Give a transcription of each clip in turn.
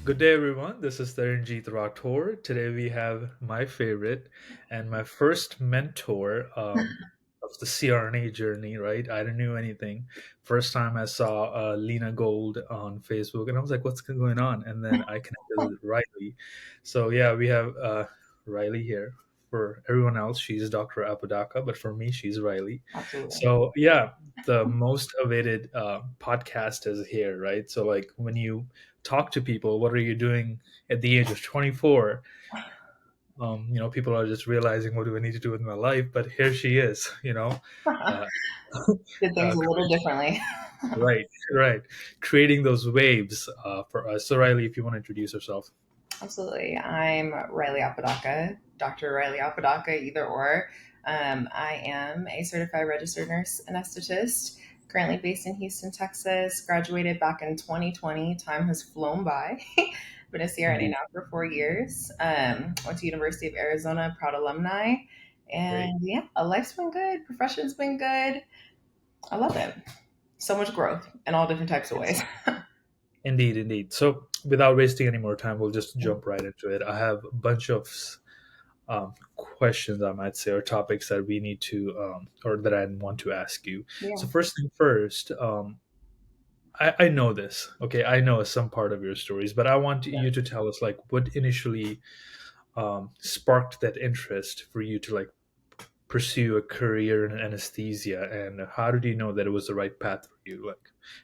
Good day, everyone. This is Taranjeet Rathore. Today we have my favorite and my first mentor of the CRNA journey, right? I didn't know anything. First time I saw Lena Gold on Facebook, and I was like, what's going on? And then I connected with Riley. So, yeah, we have Riley here. For everyone else, she's Dr. Apodaca, but for me, she's Riley. Absolutely. So, yeah, the most awaited podcast is here, right? So, like, when you talk to people, what are you doing at the age of 24? People are just realizing, what do I need to do with my life? But here she is, uh, Did things uh, a little differently. right, right, creating those waves for us. So, Riley, if you want to introduce yourself. Absolutely. I'm Rylee Apodaca, Dr. Rylee Apodaca, either or. I am a certified registered nurse anesthetist, currently based in Houston, Texas. Graduated back in 2020. Time has flown by. Been a CRNA Indeed. now for 4 years. Went to University of Arizona, proud alumni. Great. And yeah, life's been good. Profession's been good. I love it. So much growth in all different types of ways. Yes. Indeed, indeed. So, without wasting any more time, we'll just jump right into it. I have a bunch of questions, I might say, or topics that we need to, or that I want to ask you. Yeah. So, first thing first, I know this. Okay, I know some part of your stories, but I want you to tell us like what initially sparked that interest for you to like pursue a career in anesthesia, and how did you know that it was the right path for you?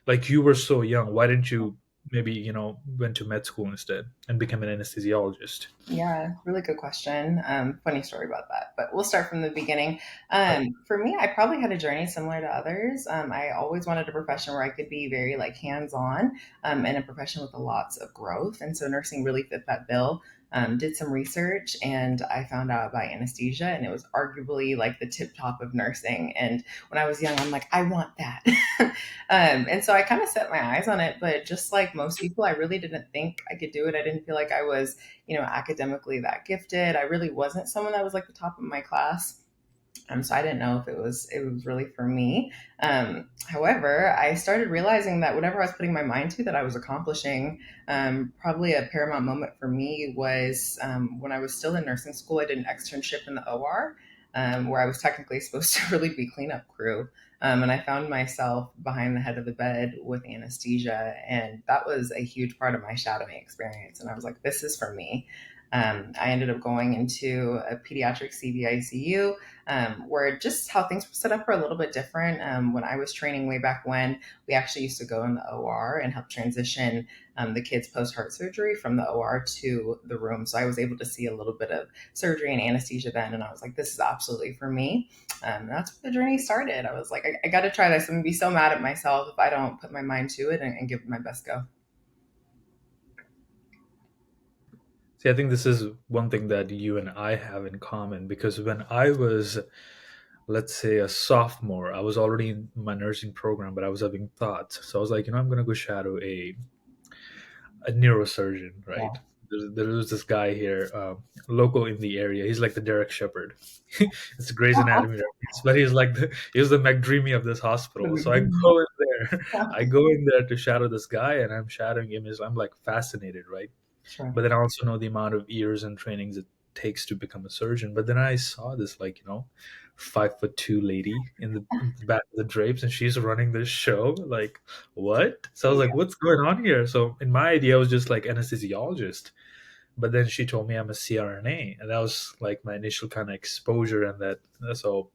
Like you were so young. Why didn't you maybe went to med school instead and become an anesthesiologist? Yeah, really good question. Funny story about that, but we'll start from the beginning. Right. For me, I probably had a journey similar to others. I always wanted a profession where I could be very like hands-on, and a profession with lots of growth. And so nursing really fit that bill. Did some research and I found out about anesthesia, and it was arguably like the tip top of nursing. And when I was young, I'm like, I want that. And so I kind of set my eyes on it, but just like most people, I really didn't think I could do it. I didn't feel like I was academically that gifted. I really wasn't someone that was like the top of my class. So I didn't know if it was really for me. However, I started realizing that whatever I was putting my mind to that I was accomplishing, probably a paramount moment for me was when I was still in nursing school. I did an externship in the OR, where I was technically supposed to really be cleanup crew. And I found myself behind the head of the bed with anesthesia. And that was a huge part of my shadowing experience. And I was like, this is for me. I ended up going into a pediatric CVICU, where just how things were set up were a little bit different. When I was training way back when, we actually used to go in the OR and help transition the kids post heart surgery from the OR to the room. So I was able to see a little bit of surgery and anesthesia then. And I was like, this is absolutely for me. That's where the journey started. I was like, I got to try this. I'm going to be so mad at myself if I don't put my mind to it and give it my best go. See, I think this is one thing that you and I have in common, because when I was, let's say, a sophomore, I was already in my nursing program, but I was having thoughts. So I was like, I'm going to go shadow a neurosurgeon, Yeah. right? There was this guy here, local in the area. He's like the Derek Shepherd. It's a Grey's Anatomy reference, but he's the McDreamy of this hospital. So I go in there, I go in there to shadow this guy, and I'm shadowing him. I'm like fascinated, right? Sure. But then I also know the amount of years and trainings it takes to become a surgeon. But then I saw this 5'2" lady in the back of the drapes, and she's running this show. Like, what? So I was like, what's going on here? So in my idea, I was just like anesthesiologist. But then she told me I'm a CRNA, and that was like my initial kind of exposure. And that, so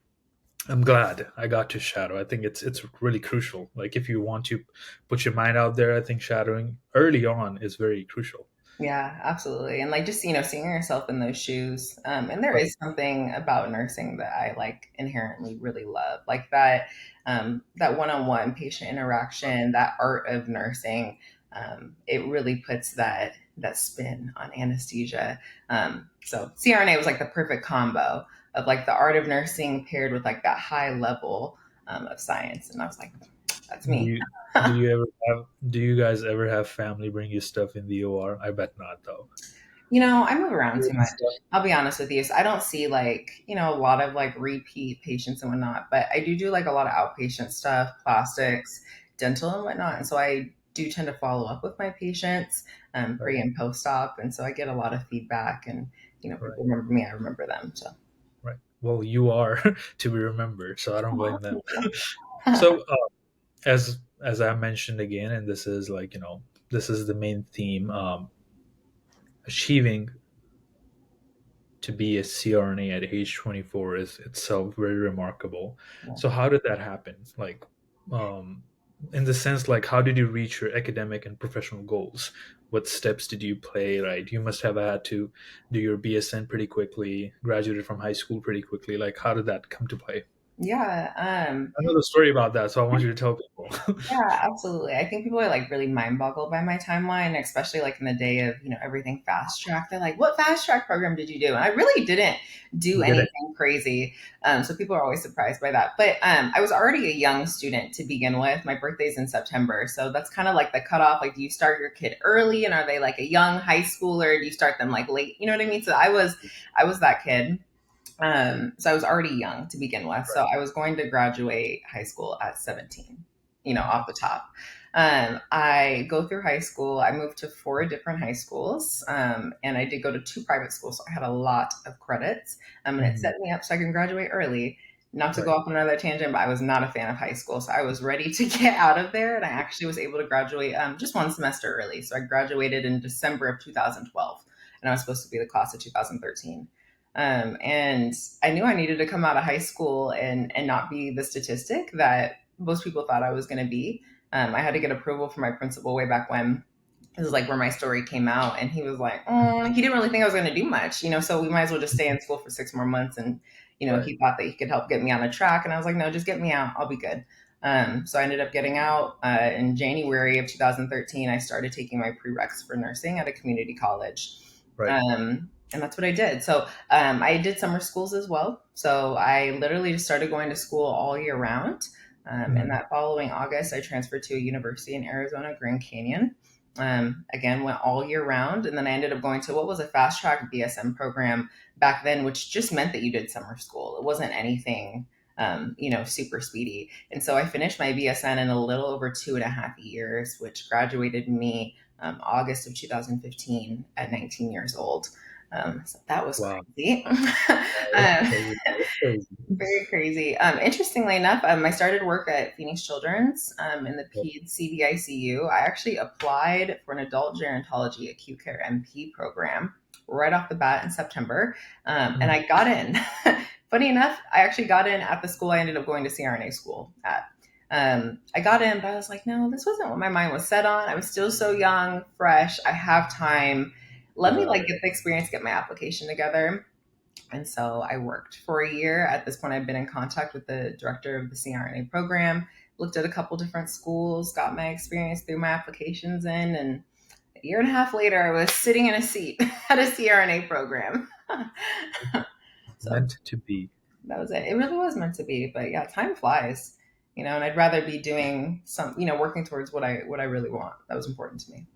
I'm glad I got to shadow. I think it's really crucial. Like if you want to put your mind out there, I think shadowing early on is very crucial. Yeah, absolutely. And like just, seeing yourself in those shoes. And there Right. is something about nursing that I like inherently really love. Like that one-on-one patient interaction, that art of nursing. It really puts that spin on anesthesia. So CRNA was like the perfect combo of like the art of nursing paired with like that high level of science. And I was like, that's Do me. you do you guys ever have family bring you stuff in the OR? I bet not though. I move around too much. I'll be honest with you. So I don't see like, a lot of like repeat patients and whatnot, but I do like a lot of outpatient stuff, plastics, dental and whatnot. And so I do tend to follow up with my patients Right. pre and post op, and so I get a lot of feedback, and Right. people remember me, I remember them. So Right. Well, you are to be remembered, so I don't oh, blame them. thank you. So, as I mentioned again, and this is like this is the main theme. Achieving to be a CRNA at age 24 is itself very remarkable. Yeah. So, how did that happen? Like, um, in the sense, like, how did you reach your academic and professional goals? What steps did you play? Right, you must have had to do your BSN pretty quickly, graduated from high school pretty quickly. Like, how did that come to play? Yeah, I know the story about that, so I want you to tell people. yeah, absolutely. I think people are like really mind boggled by my timeline, especially like in the day of, everything fast track. They're like, what fast track program did you do? And I really didn't do You did it. anything crazy. So people are always surprised by that. But I was already a young student to begin with. My birthday's in September. So that's kind of like the cutoff. Like, do you start your kid early, and are they like a young high schooler? Do you start them like late? You know what I mean? So I was that kid. So I was already young to begin with. So Right. I was going to graduate high school at 17, off the top. I go through high school. I moved to four different high schools, and I did go to two private schools. So I had a lot of credits, and it Mhm. set me up so I can graduate early. Not to go Right. off on another tangent, but I was not a fan of high school. So I was ready to get out of there. And I actually was able to graduate just one semester early. So I graduated in December of 2012, and I was supposed to be the class of 2013. And I knew I needed to come out of high school and not be the statistic that most people thought I was going to be. I had to get approval from my principal way back when. This is like where my story came out, and he was like, he didn't really think I was going to do much, so we might as well just stay in school for 6 more months. And Right. he thought that he could help get me on a track, and I was like, no, just get me out, I'll be good. So I ended up getting out in January of 2013. I started taking my prereqs for nursing at a community college. Right. And that's what I did. So I did summer schools as well. So I literally just started going to school all year round. And Mhm. that following August, I transferred to a university in Arizona, Grand Canyon. Again, went all year round. And then I ended up going to what was a fast track BSM program back then, which just meant that you did summer school. It wasn't anything, super speedy. And so I finished my BSN in a little over 2.5 years, which graduated me August of 2015 at 19 years old. So that was Wow. crazy. That's um, crazy. That's crazy. very crazy. Interestingly enough, I started work at Phoenix Children's in the PED CVICU. I actually applied for an adult gerontology acute care MP program right off the bat in September, and Mhm. I got in. Funny enough, I actually got in at the school I ended up going to CRNA school at. I got in, but I was like, no, this wasn't what my mind was set on. I was still so young, fresh. I have time. Let me Yeah. like get the experience, get my application together. And so I worked for a year. At this point, I've been in contact with the director of the CRNA program, looked at a couple different schools, got my experience through my applications in, and a year and a half later, I was sitting in a seat at a CRNA program. So Meant to be. that was it. It really was meant to be. But yeah, time flies, and I'd rather be doing working towards what I really want. That was important to me.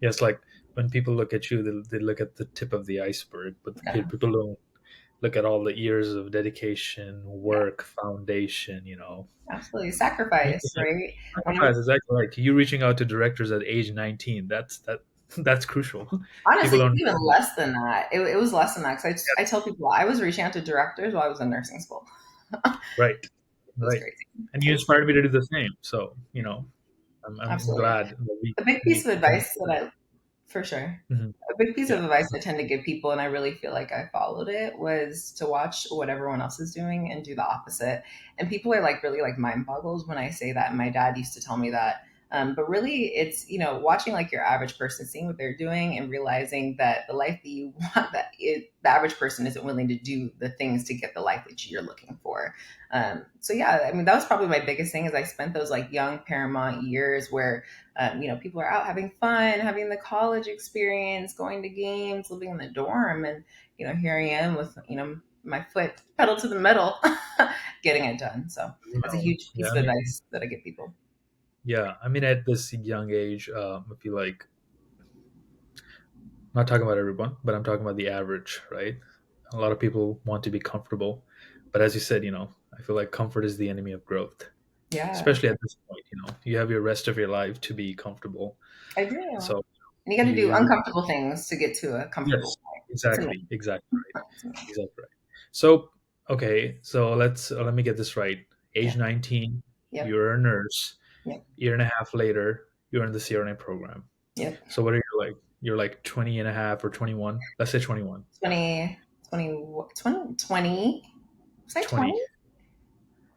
Yes, like when people look at you, they look at the tip of the iceberg, but Yeah, people don't look at all the years of dedication, yeah, work, foundation. absolutely. Sacrifice, right? When I Sacrifice, exactly. Like you reaching out to directors at age 19. That's crucial. People Honestly, don't. even less than that. It was less than that because I tell people I was reaching out to directors while I was in nursing school. It Right. was Right. crazy. And you inspired me to do the same. So I'm Absolutely. glad that A big piece we of can. advice that for sure. Mhm. A big piece Yeah. of advice I tend to give people, and I really feel like I followed it, was to watch what everyone else is doing and do the opposite. And people are like really like mind boggles when I say that. And my dad used to tell me that. But really, it's watching like your average person, seeing what they're doing, and realizing that the life that you want, the average person isn't willing to do the things to get the life that you're looking for. So yeah, I mean that was probably my biggest thing. Is I spent those like young paramount years where people are out having fun, having the college experience, going to games, living in the dorm. And, here I am with, my foot pedal to the metal, getting it done. So that's a No. huge Yeah. piece I of mean, advice that I give people. yeah. I mean, at this young age, I feel like I'm not talking about everyone, but I'm talking about the average, right? A lot of people want to be comfortable, but as you said, I feel like comfort is the enemy of growth, Yeah. especially at this point. you have your rest of your life to be comfortable. I do. And So you got to do you uncomfortable things to get to a comfortable yes, point. To me. exactly right, To me. exactly right. So okay, so let me get this right. Yeah. Age 19, Yep. you're a nurse. Yep. Year and a half later, you're in the CRNA program. Yep. So what are you like? You're like 20 and a half or 21. Let's say 21. 20, 20. Was I 20? 20.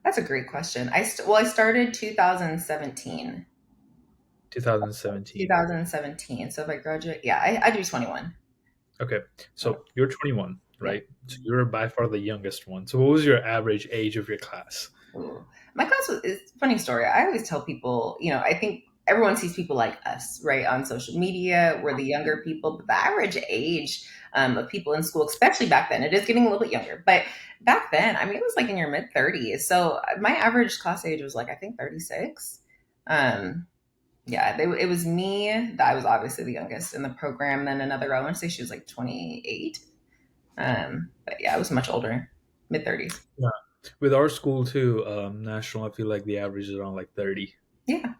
That's a great question. I started 2017. 2017. 2017. So if I graduate, yeah, I do 21. Okay. Yep. So you're 21, Yep. right? So you're by far the youngest one. So what was your average age of your class? Ooh. My class was, it's a funny story. I always tell people, I think everyone sees people like us, right, on social media. We're the younger people, but the average age of people in school, especially back then, it is getting a little bit younger, but back then, I mean, it was like in your mid 30s. So my average class age was like, I think 36. Um, yeah, it was me that I was obviously the youngest in the program. Then another girl, I want to say she was like 28. But yeah, I was much older, mid 30s. Yeah. With our school too, national, I feel like the average is around like 30. Yeah.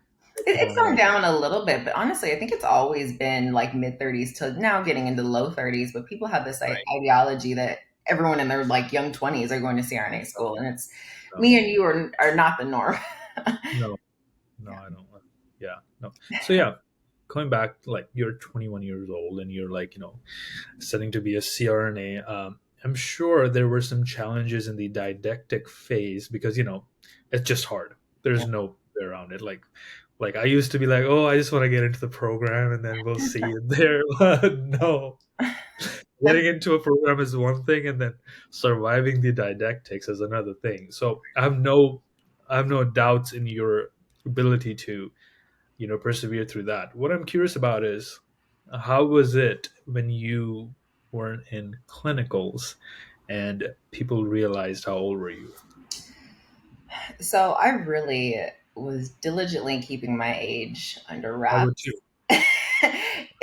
It's It's around gone like, down a little bit, but honestly, I think it's always been like mid 30s to now getting into low 30s. But people have this right. ideology that everyone in their like young 20s are going to CRNA school, and it's No, me and you are not the norm. no, no, Yeah. I don't. Yeah, no. So yeah, going back, like you're 21 years old and you're like, studying to be a CRNA. I'm sure there were some challenges in the didactic phase because it's just hard. There's no way around it. Like I used to be like, oh, I just want to get into the program and then we'll see it there. But no, That's, getting into a program is one thing, and then surviving the didactics is another thing. So I have no doubts in your ability to persevere through that. What I'm curious about is how was it when you weren't in clinicals and people realized how old were you? so I really was diligently keeping my age under I would wraps. too. I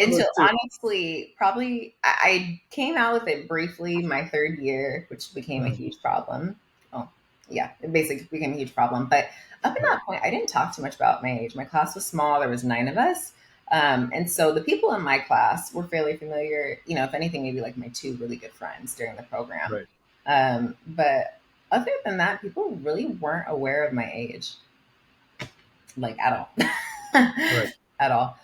would Until too. honestly, probably I came out with it briefly my third year, which became a Mm, huge problem. Oh, yeah, it basically became a huge problem. But up until right, that point, I didn't talk too much about my age. My class was small. There was 9 of us. And so the people in my class were fairly familiar, if anything, maybe like my 2 really good friends during the program. right, But other than that, people really weren't aware of my age, like at all. right. At all.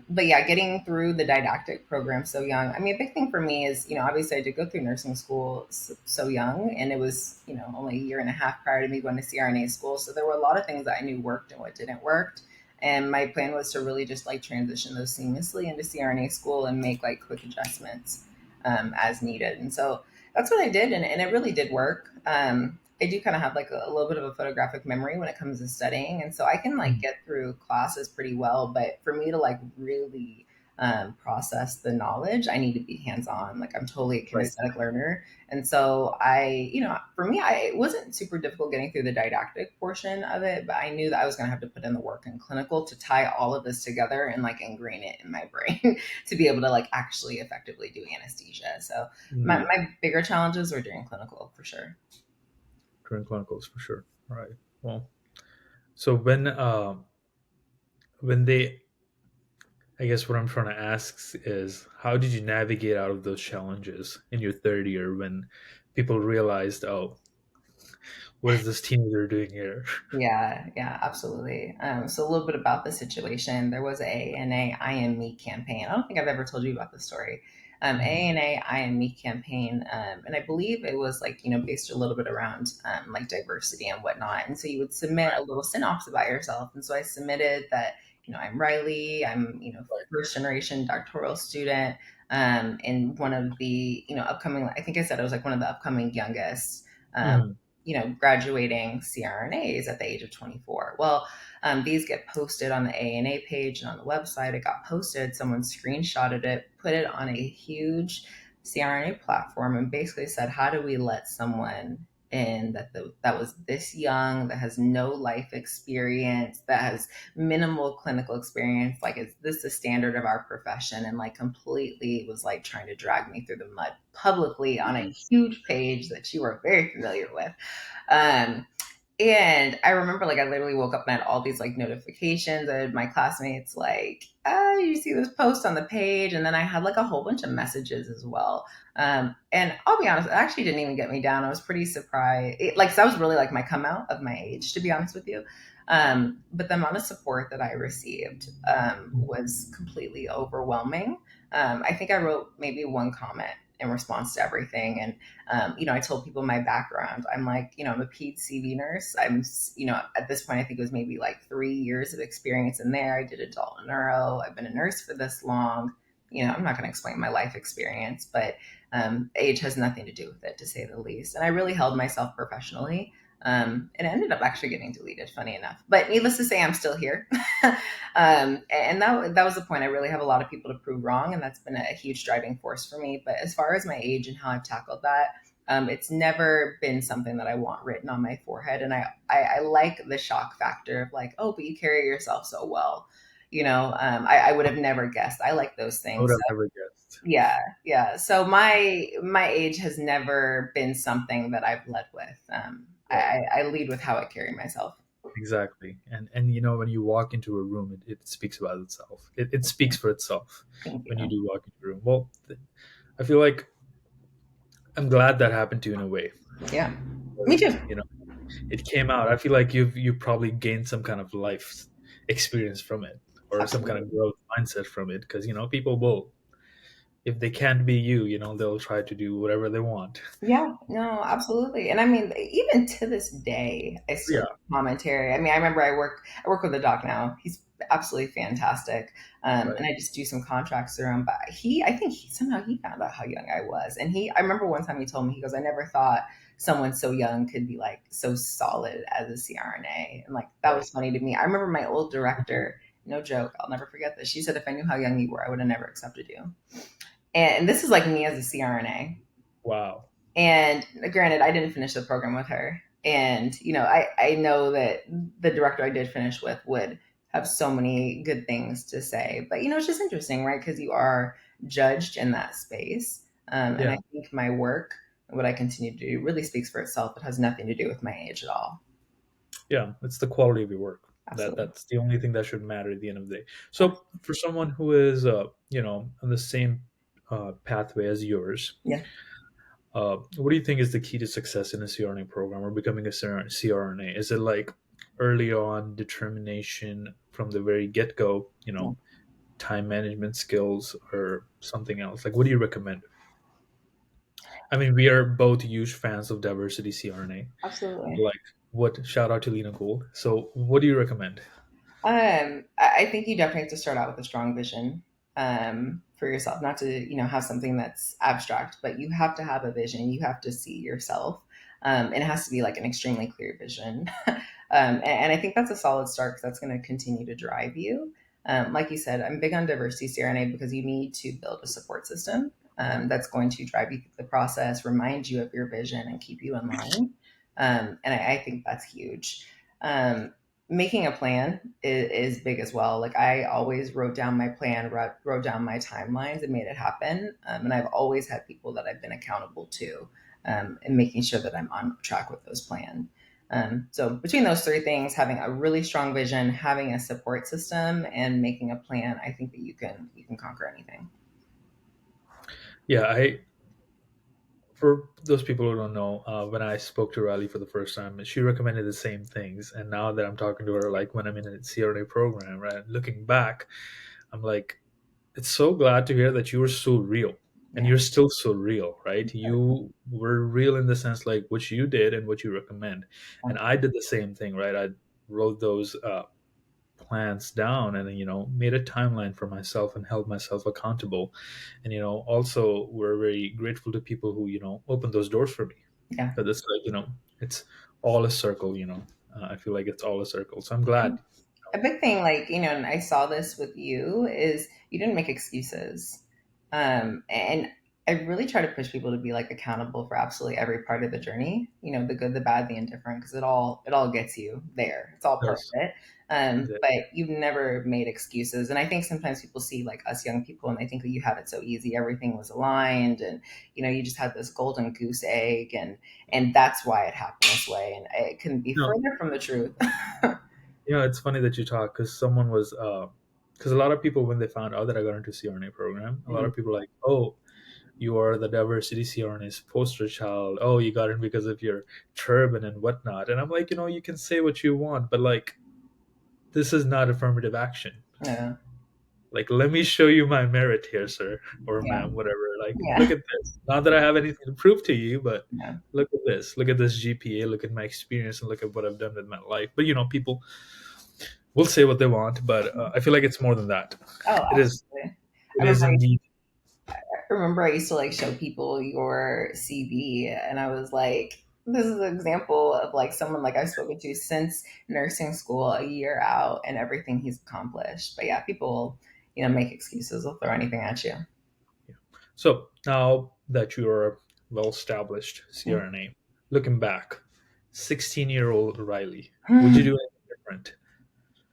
But yeah, getting through the didactic program so young. I mean, a big thing for me is, obviously I did go through nursing school so young, and it was, only a year and a half prior to me going to CRNA school. So there were a lot of things that I knew worked and what didn't work. And my plan was to really just like transition those seamlessly into CRNA school and make like quick adjustments as needed. And so that's what I did. And it really did work. I do kind of have like a little bit of a photographic memory when it comes to studying. And so I can like Mm, get through classes pretty well. But for me to like really process the knowledge, I need to be hands on. Like I'm totally a right. kinesthetic learner. And so for me, it wasn't super difficult getting through the didactic portion of it, but I knew that I was going to have to put in the work in clinical to tie all of this together and like ingrain it in my brain to be able to like actually effectively do anesthesia. So Indeed. my bigger challenges were during clinical for sure. During clinicals for sure. All right. Well, so when they I guess what I'm trying to ask is how did you navigate out of those challenges in your third year when people realized, oh, what is this teenager doing here? Yeah, yeah, absolutely. So a little bit about the situation. There was a ANA I Am Me campaign. I don't think I've ever told you about this story. Mhm. ANA I Am Me campaign, and I believe it was like based a little bit around like diversity and whatnot. And so you would submit a little synopsis about yourself. And so I submitted that I'm Riley. I'm Right. first generation doctoral student. And one of the upcoming. I think I said I was like one of the upcoming youngest. Um, Mhm. graduating CRNAs at the age of 24. Well, these get posted on the ANA page and on the website. It got posted, someone screenshotted it, put it on a huge CRNA platform, and basically said, how do we let someone in that was this young, that has no life experience, that has minimal clinical experience, like is this the standard of our profession? And like completely was like trying to drag me through the mud publicly on a huge page that you are very familiar with. um, And I remember, like, I literally woke up and had all these like notifications and my classmates like, you see this post on the page, and then I had like a whole bunch of messages as well. And I'll be honest, it actually didn't even get me down. I was pretty surprised, like, 'cause that was really like my come out of my age, to be honest with you. But the amount of support that I received was completely overwhelming. I think I wrote maybe one comment in response to everything, and I told people my background. I'm like, I'm a ped CV nurse. At this point, I think it was maybe like 3 years of experience in there. I did adult neuro. I've been a nurse for this long. I'm not going to explain my life experience, but age has nothing to do with it, to say the least. And I really held myself professionally. And it ended up actually getting deleted, funny enough. But needless to say, I'm still here. And that was the point. I really have a lot of people to prove wrong, and that's been a huge driving force for me. But as far as my age and how I've tackled that, it's never been something that I want written on my forehead. And I like the shock factor of like, oh, but you carry yourself so well. I would have never guessed. I like those I would things. have never guessed. Yeah, yeah. So my age has never been something that I've led with. Right. I lead with how I carry myself. Exactly. And when you walk into a room, it speaks about itself. It speaks for itself Thank when you you. do walk into a room. Well, I feel like I'm glad that happened to you in a way. Yeah, me Because, too. it came out. I feel like you probably gained some kind of life experience from it, or some kind of Absolutely. growth mindset from it. Because people will, if they can't be you, they'll try to do whatever they want. Yeah, no, absolutely. And I mean, even to this day, I still Yeah. get commentary. I mean, I remember I work with a doc now. He's absolutely fantastic. And Right. I just do some contracts through him. But I think somehow he found out how young I was. And I remember one time he told me, he goes, I never thought someone so young could be like so solid as a CRNA. And like, that Right. was funny to me. I remember my old director, no joke, I'll never forget this. She said, if I knew how young you were, I would have never accepted you. And this is like me as a CRNA. Wow. And granted, I didn't finish the program with her. And, I know that the director I did finish with would have so many good things to say. But, it's just interesting, right? Because you are judged in that space. And Yeah. I think my work, what I continue to do, really speaks for itself. It has nothing to do with my age at all. Yeah. It's the quality of your work. Absolutely. That's the only thing that should matter at the end of the day. So for someone who is on the same pathway as yours, Yeah. what do you think is the key to success in a CRNA program or becoming a CRNA? Is it like early on determination from the very get go, Yeah. time management skills, or something else? Like, what do you recommend? I mean, we are both huge fans of diversity CRNA. Absolutely. Like, what? Shout out to Lena Gold. So, what do you recommend? I think you definitely have to start out with a strong vision for yourself, not to have something that's abstract, but you have to have a vision. You have to see yourself, and it has to be like an extremely clear vision. And I think that's a solid start because that's going to continue to drive you. Like you said, I'm big on diversity CRNA because you need to build a support system that's going to drive you through the process, remind you of your vision, and keep you in line. And I think that's huge. Making a plan is big as well. Like I always wrote down my plan, wrote down my timelines, and made it happen. And I've always had people that I've been accountable to, and making sure that I'm on track with those plans. So between those three things, having a really strong vision, having a support system, and making a plan, I think that you can conquer anything. Yeah, for those people who don't know, when I spoke to Riley for the first time, she recommended the same things. And now that I'm talking to her, like when I'm in a CRNA program, right, looking back, I'm like, it's so glad to hear that you were so real, and Yeah. you're still so real, right? You were real in the sense like what you did and what you recommend. And I did the same thing, right? I wrote those plans down, and then made a timeline for myself and held myself accountable. And also we're very grateful to people who opened those doors for me. Yeah. But it's like it's all a circle. I feel like it's all a circle, so I'm glad. A big thing, like, and I saw this with you, is you didn't make excuses. And I really try to push people to be like accountable for absolutely every part of the journey, the good, the bad, the indifferent, because it all gets you there. It's all part Yes. of it. Yeah. But you've never made excuses. And I think sometimes people see like us young people and they think that you had it so easy. Everything was aligned and, you just had this golden goose egg and that's why it happened this way. And it couldn't be No, further from the truth. it's funny that you talk because someone was because a lot of people when they found out that I got into CRNA program, a lot Mhm. of people like, oh, you are the diversity CRNA's poster child. Oh, you got in because of your turban and whatnot. And I'm like, you can say what you want, but like, this is not affirmative action. Yeah. Like, let me show you my merit here, sir or Yeah. ma'am, whatever. Like, look Yeah. at this. Not that I have anything to prove to you, but Yeah. look at this. Look at this GPA. Look at my experience, and look at what I've done with my life. But people will say what they want, but I feel like it's more than that. Oh, It is. absolutely. I It is remember indeed. I used to like show people your CV, and I was like, this is an example of like someone like I've spoken to since nursing school, a year out, and everything he's accomplished. But yeah, people, make excuses. They'll throw anything at you. Yeah. So now that you're a well-established CRNA, looking back, 16-year-old Riley, would you do anything different?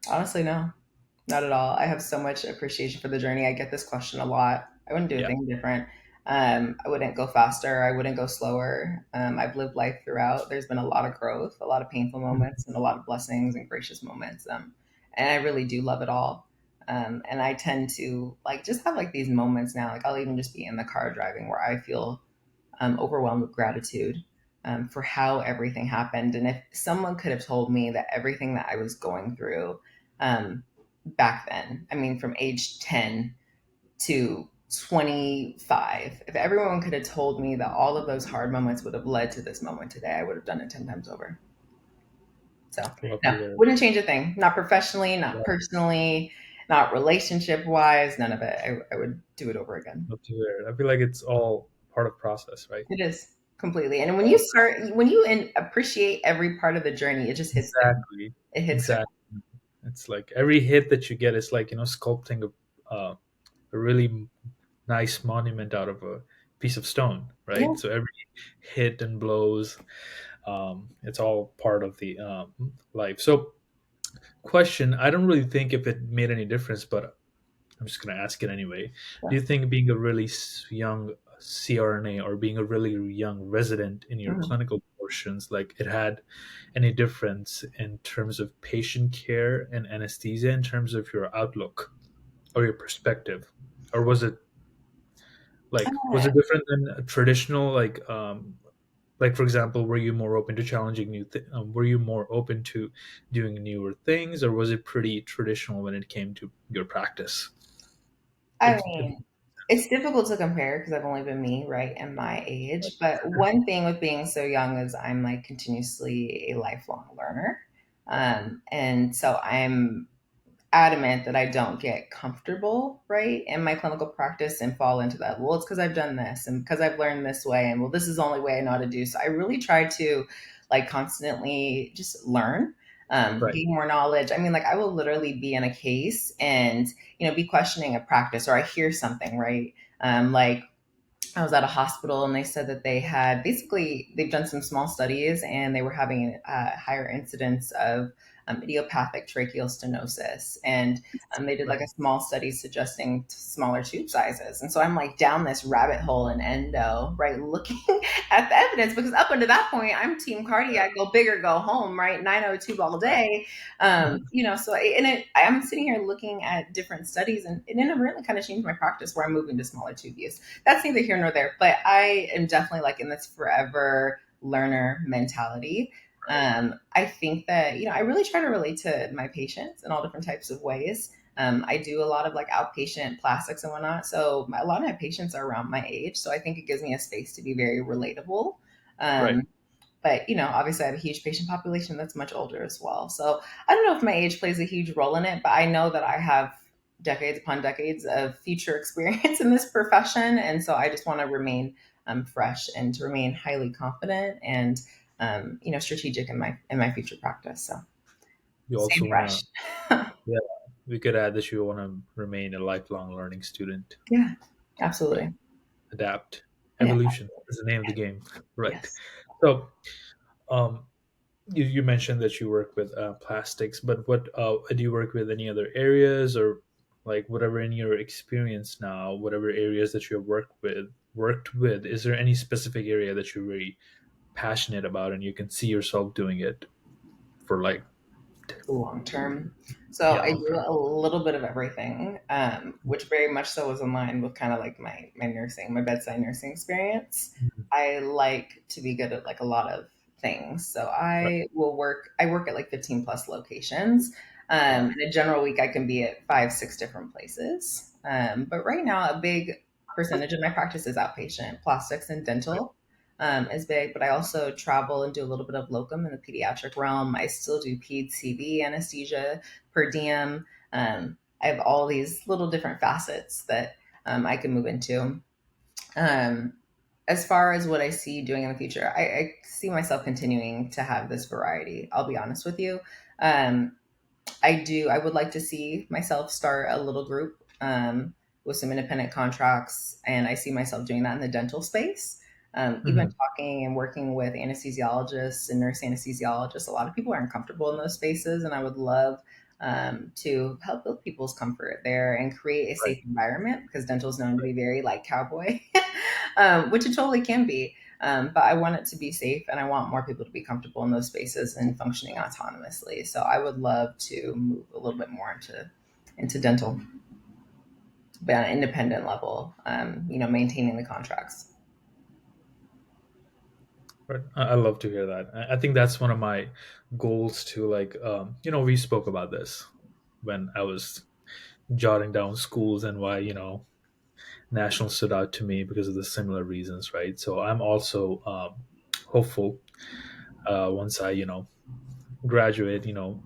Honestly, no. Not at all. I have so much appreciation for the journey. I get this question a lot. I wouldn't do a Yeah. thing different. I wouldn't go faster. I wouldn't go slower. I've lived life throughout. There's been a lot of growth, a lot of painful moments, and a lot of blessings and gracious moments. And I really do love it all. And I tend to like just have like these moments now. Like I'll even just be in the car driving where I feel overwhelmed with gratitude for how everything happened. And if someone could have told me that everything that I was going through um, back then, I mean, from age 10 to 25, if everyone could have told me that all of those hard moments would have led to this moment today, I would have done it 10 times over. So, Love to no, hear. wouldn't change a thing. Not professionally, not Yeah, personally, not relationship wise, none of it. I would do it over again. love to hear. I feel like it's all part of process, right? It is completely. And when you appreciate every part of the journey, it just hits different. Exactly. It hits different. Exactly. It's like every hit that you get is like sculpting a really nice monument out of a piece of stone, Yeah. right? So every hit and blows, it's all part of the life. So, question: I don't really think if it made any difference, but I'm just gonna ask it anyway. Do Yeah. you think being a really young CRNA or being a really young resident in your Mhm. clinical portions, like it had any difference in terms of patient care and anesthesia, in terms of your outlook or your perspective, or was it different than a traditional like for example, were you more open to challenging were you more open to doing newer things, or was it pretty traditional when it came to your practice? I If mean, it's difficult to compare because I've only been me, right, and my age. But one thing with being so young is I'm like continuously a lifelong learner. And so I'm adamant that I don't get comfortable, right, in my clinical practice and fall into that. Well, it's because I've done this and because I've learned this way, and well, this is the only way I know how to do. So I really try to like constantly just learn, right, gain more knowledge. I mean, like I will literally be in a case and be questioning a practice, or I hear something, right, like I was at a hospital and they said that they've done some small studies and they were having a higher incidence of idiopathic tracheal stenosis. And they did like right. a small study suggesting smaller tube sizes. And so I'm like down this rabbit hole in endo, right, looking at the evidence because up until that point, I'm team cardiac, go big or go home, right? 902 all day. I'm sitting here looking at different studies and it really kind of changed my practice where I'm moving to smaller tube use. That's neither here nor there, but I am definitely like in this forever learner mentality. I think that, I really try to relate to my patients in all different types of ways. I do a lot of like outpatient plastics and whatnot. So a lot of my patients are around my age. So I think it gives me a space to be very relatable. Right. But obviously I have a huge patient population that's much older as well. So I don't know if my age plays a huge role in it, but I know that I have decades upon decades of future experience in this profession. And so I just want to remain fresh and to remain highly confident and strategic in my future practice. So You stay also want fresh. to, yeah, we could add that you want to remain a lifelong learning student. Yeah, Right. absolutely. adapt. Yeah. Evolution is the name of the game, right? Yes. So, um, you mentioned that you work with plastics, but what do you work with any other areas, or like whatever in your experience now, whatever areas that you have worked with, is there any specific area that you're really passionate about and you can see yourself doing it for like Long term. So yeah, I long do term? a little bit of everything, which very much so is in line with kind of like my nursing, my bedside nursing experience. Mhm. I like to be good at like a lot of things. So Right. I work at like 15 plus locations. Wow. In a general week, I can be at five, six different places. But right now, a big percentage of my practice is outpatient, plastics and Right. dental is big, but I also travel and do a little bit of locum in the pediatric realm. I still do ped CV anesthesia per diem. I have all these little different facets that I can move into. Um, as far as what I see doing in the future, I see myself continuing to have this variety. I'll be honest with you. Um, I would like to see myself start a little group with some independent contracts, and I see myself doing that in the dental space. Even Mhm. talking and working with anesthesiologists and nurse anesthesiologists, a lot of people aren't comfortable in those spaces, and I would love to help build people's comfort there and create a Right. safe environment because dental is known to be very like cowboy, which it totally can be. But I want it to be safe and I want more people to be comfortable in those spaces and functioning autonomously. So I would love to move a little bit more into dental, but on an independent level, maintaining the contracts. Right. I love to hear that. I think that's one of my goals too. Like, we spoke about this when I was jotting down schools and why, national stood out to me because of the similar reasons, right? So I'm also hopeful once I, graduate, and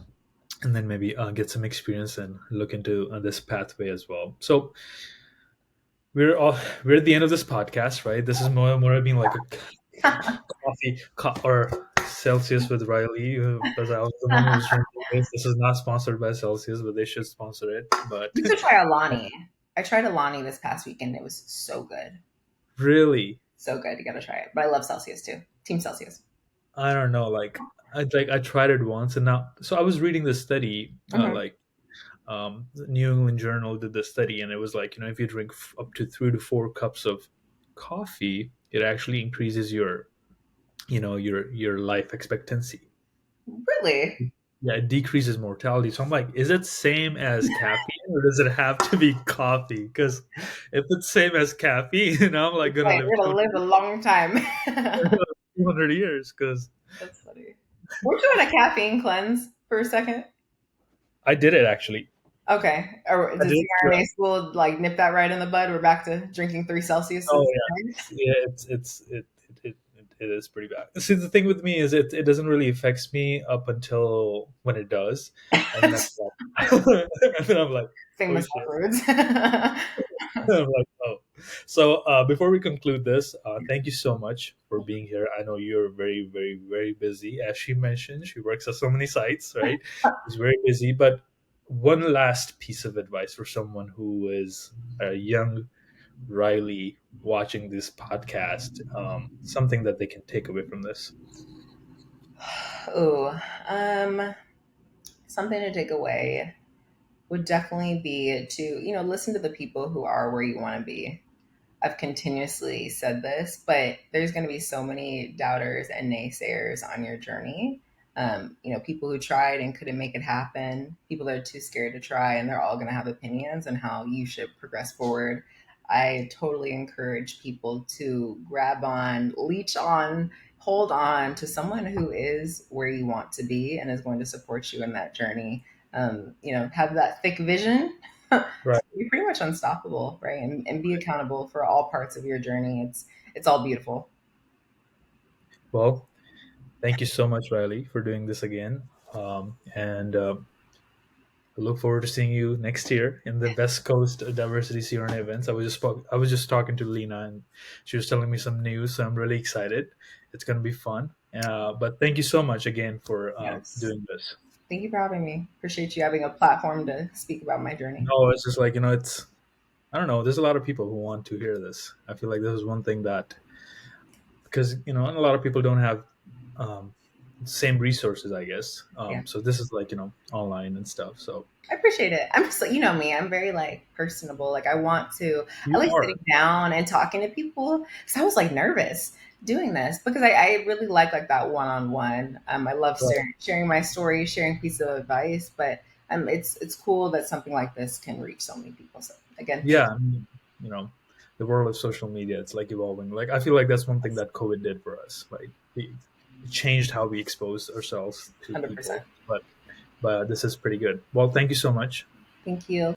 then maybe get some experience and look into this pathway as well. So we're at the end of this podcast, right? This is more being like a or Celsius with Riley, because I was the one who was drinking this. This is not sponsored by Celsius, but they should sponsor it. But You could try Alani. I tried Alani this past weekend. It was so good. really, So good. You got to try it. But I love Celsius too. Team Celsius. I don't know. I tried it once, and now so I was reading this study, Mhm. like the New England Journal did this study, and it was like if you drink up to 3 to 4 cups of coffee, it actually increases your life expectancy. Really? Yeah, it decreases mortality. So I'm like, is it same as caffeine, or does it have to be coffee? Because if it's same as caffeine, I'm like gonna Right. live We're going to live a long time. 200 years. Because That's funny. We're doing a caffeine cleanse for a second. I did it actually. Okay. Or I does did. CRNA school like nip that right in the bud? We're back to drinking 3 Celsius. Oh yeah, yeah. It is pretty bad. See, the thing with me is it doesn't really affects me up until when it does, and then and then I'm like, oh Famous shit. words. I'm like, oh. So before we conclude this, thank you so much for being here. I know you're very, very, very busy. As she mentioned, she works at so many sites, right? She's very busy. But one last piece of advice for someone who is a young Riley watching this podcast, something that they can take away from this. Ooh, something to take away would definitely be to, listen to the people who are where you want to be. I've continuously said this, but there's going to be so many doubters and naysayers on your journey. People who tried and couldn't make it happen, people that are too scared to try, and they're all going to have opinions on how you should progress forward. I totally encourage people to grab on, leech on, hold on to someone who is where you want to be and is going to support you in that journey. Have that thick vision. Right. You're pretty much unstoppable, right? And be accountable for all parts of your journey. It's all beautiful. Well, thank you so much, Riley, for doing this again. And I look forward to seeing you next year in the West Coast Diversity CRNA events. I was just talking to Lena, and she was telling me some news, so I'm really excited. It's going to be fun. But thank you so much again for Yes. doing this. Thank you for having me. Appreciate you having a platform to speak about my journey. No, it's just like it's I don't know. There's a lot of people who want to hear this. I feel like this is one thing that, because a lot of people don't have um, same resources, I guess. Yeah. So this is like online and stuff. So I appreciate it. I'm just like, you know me, I'm very like personable. Like I you like are sitting down and talking to people. So I was like nervous doing this because I really like that one-on-one. I love right. sharing my story, sharing pieces of advice, but it's cool that something like this can reach so many people. So again, thank Yeah. I mean, you know, the world of social media, it's like evolving. Like I feel like that's one thing that COVID did for us. Like it changed how we expose ourselves to you. people. 100%. But this is pretty good. Well, thank you so much. Thank you.